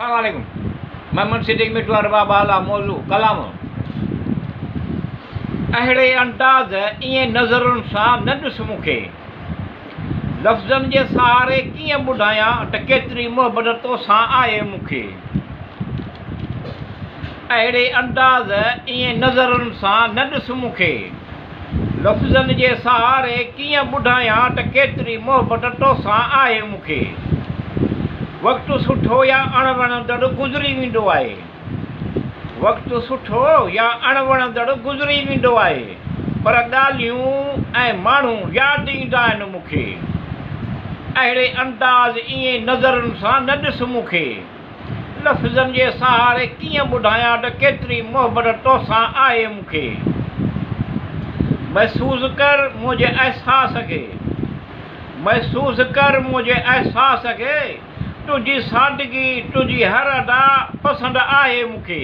अस्सलामुअलैकुम। मैं मुंसिदिक मिठू अरबाब आला मौजू कलाम अहिड़े अंदाज़ ईअं नज़रुनि सां न ॾिस मूंखे, लफ़्ज़नि जे सहारे कीअं ॿुधायां त केतिरी मुहबत तोसां आहे मूंखे। अहिड़े अंदाज़ ईअं नज़रुनि सां न ॾिस मूंखे, लफ़्ज़नि जे सहारे कीअं ॿुधायां त केतिरी मुहबत तोसां आहे मूंखे। वक़्तु सुठो या अणवणंदड़ गुज़री वेंदो आहे, वक़्तु सुठो या अणवणंदड़ गुज़री वेंदो आहे, पर ॻाल्हियूं ऐं माण्हू यादि ईंदा आहिनि मूंखे। अहिड़े अंदाज़ ईअं नज़रुनि सां न ॾिस मूंखे, लफ़्ज़नि जे सहारे कीअं ॿुधायां त केतिरी मुहबत तोसां आहे मूंखे। महसूस कर मुंहिंजे अहसास खे, महसूस कर मुंहिंजे अहसास खे, तुंहिंजी सादगी तुंहिंजी हर अदा पसंदि आहे मूंखे।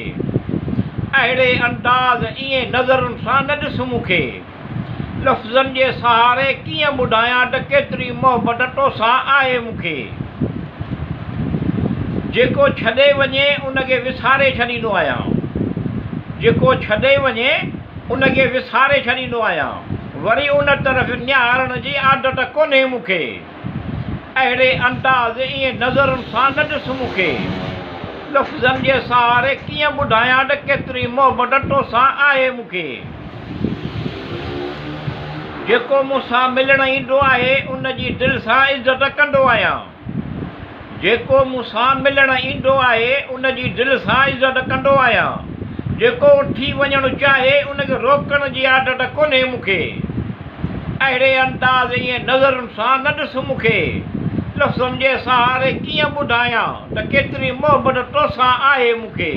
अहिड़े अंदाज़ ईअं नज़रुनि सां न ॾिस मूंखे, लफ़्ज़नि जे सहारे कीअं ॿुधायां त केतिरी मुहबत तोसां आहे मूंखे। जेको छॾे वञे उनखे विसारे छॾींदो आहियां, जेको छॾे वञे उनखे विसारे छॾींदो आहियां, वरी उन तरफ़ निहारण जी आदत कोन्हे मूंखे। अहिड़े अंदाज़ ईअं नज़रुनि सां न ॾिस मूंखे, लफ़्ज़नि जे सहारे कीअं ॿुधायां त केतिरी मुहबत तोसां आहे मूंखे। जेको मूंसां मिलण ईंदो आहे उनजी दिलि सां इज़त कंदो आहियां, जेको मूंसां मिलण ईंदो आहे उनजी दिलि सां इज़त कंदो आहियां, जेको उथी वञणु चाहे उनखे रोकण जी आदत कोन्हे मूंखे। अहिड़े अंदाज़ ईअं नज़रुनि सां न ॾिस मूंखे, लफ़्ज़नि जे सहारे कीअं ॿुधायां त केतिरी मुहबत तोसां आहे मूंखे।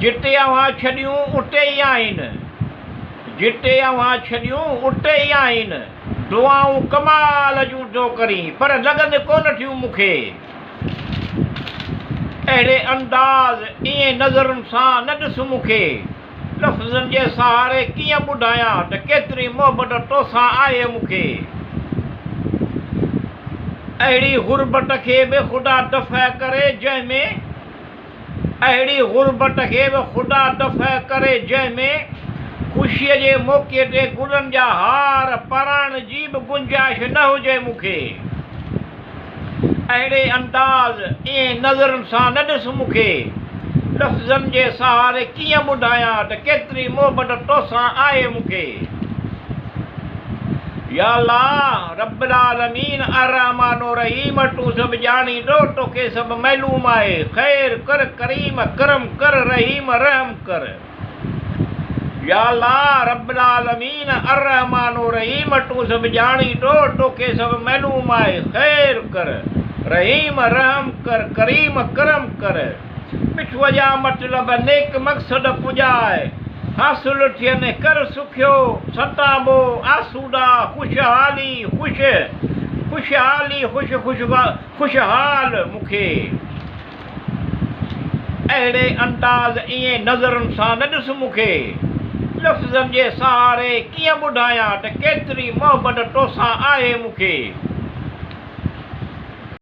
जिते अव्हां छॾियूं उते ई आहिनि, जिते अव्हां छॾियूं उते ई आहिनि, दुआऊं कमाल जूं थो करी पर लॻनि कोन थियूं मूंखे। अहिड़े अंदाज़ ईअं नज़रुनि सां न ॾिस मूंखे, लफ़्ज़नि जे सहारे कीअं ॿुधायां त केतिरी मुहबत तोसां आहे मूंखे। अहिड़ी गुरबत खे बि ख़ुदा दफ़ा करे जंहिंमें, अहिड़ी गुरबत खे बि ख़ुदा दफ़ा करे जंहिंमें ख़ुशीअ जे मौक़े ते गुलनि जा हार पाराइण जी बि गुंजाइश न हुजे मूंखे। अहिड़े अंदाज़ ईअं नज़रुनि सां न ॾिस मूंखे, लफ़्ज़नि जे सहारे कीअं ॿुधायां त केतिरी मुहबत तोसां आहे मूंखे। या अल्लाह रब्बुल आलमीन अर्रहमानो रहीम, तूं सभु ॼाणींदो तोखे सभु मालूम आहे। ख़ैर कर करीम करम कर रहीम रहम कर। या अल्लाह रब्बुल आलमीन अर्रहमानो रहीम, तूं सभु ॼाणींदो तोखे सभु मालूम आहे। ख़ैर कर रहीम रहम कर करीम करम कर। मिठूअ जा मतिलब नेक मक़सद पुॼाए, हासिल थियनि कर सुखियो सताबो आसूदा ख़ुशहाली ख़ुशि ख़ुशहाली ख़ुशि ख़ुशहाल मूंखे। अहिड़े अंदाज़ ईअं नज़रुनि सां न ॾिस मूंखे, लफ़्ज़नि जे सहारे कीअं ॿुधायां त केतिरी मुहबत तोसां आहे मूंखे।